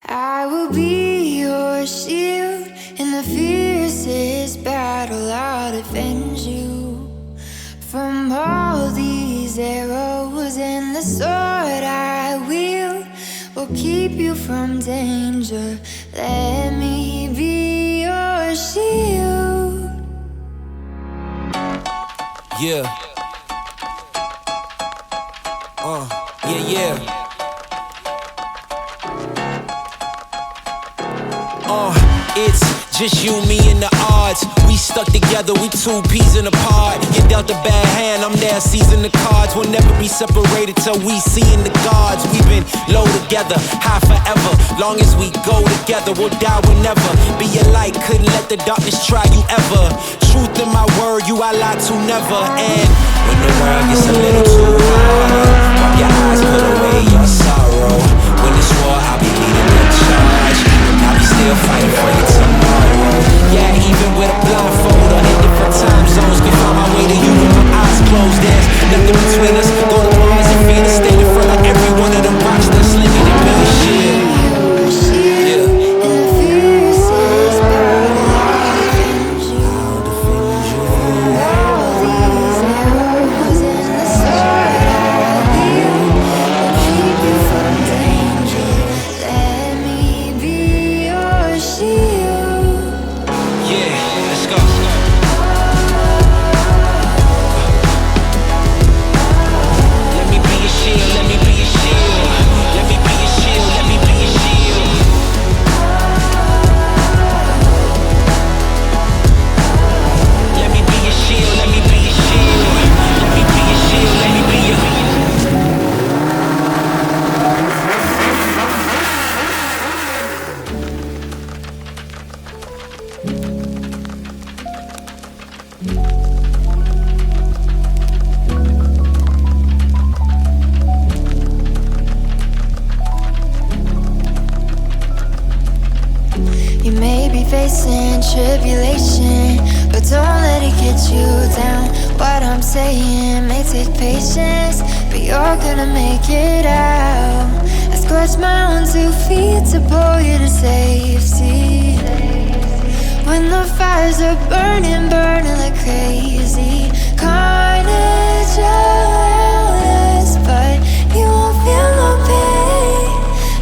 I will be your shield in the fiercest battle. I'll defend you from all these arrows, and the sword I wield will keep you from danger. Let me be your shield. Yeah. Yeah. It's just you, me, and the odds. We stuck together, we two peas in a pod. You dealt a bad hand, I'm there seizing the cards. We'll never be separated till we see in the gods. We've been low together, high forever. Long as we go together, we'll die whenever. Be a light, couldn't let the darkness try you ever. Truth in my word, you I lie to never. And when the world gets a little too hard, wipe your eyes, put away your sorrow. When it's war, I'll be leading the charge, and I'll be still fighting for you tomorrow. Yeah, even with a blindfold or in different time zones, can find my way to you with my eyes closed. There's nothing between us. Go to Mars and Venus, stand in front of every one of them rocks that's slinging and be a shield. Facing tribulation, but don't let it get you down. What I'm saying may take patience, but you're gonna make it out. I scorched my own 2 feet to pull you to safety. When the fires are burning, burning like crazy. Carnage around us, but you won't feel no pain.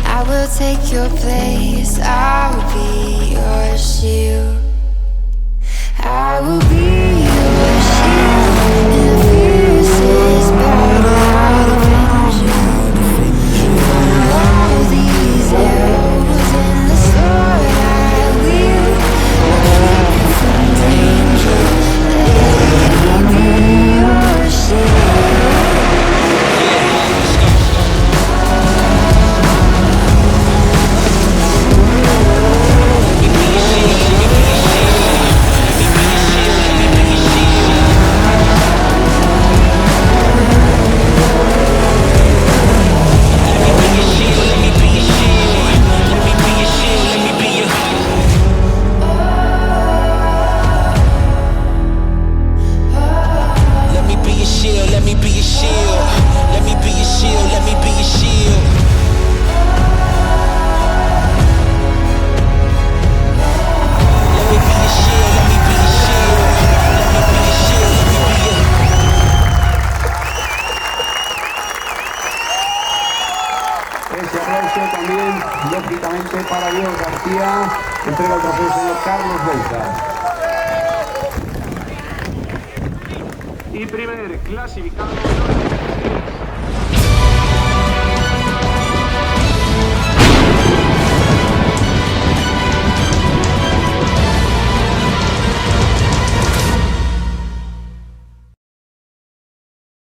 I will take your place, I will be your shield. I will be your shield in the fiercest battle. I'll defend you from all these arrows, and the sword I wield will keep you from danger. Let me be your shield. También, lógicamente, para Diego Garcia, entrega el trofeo al señor Carlos Belda. Y primer clasificado.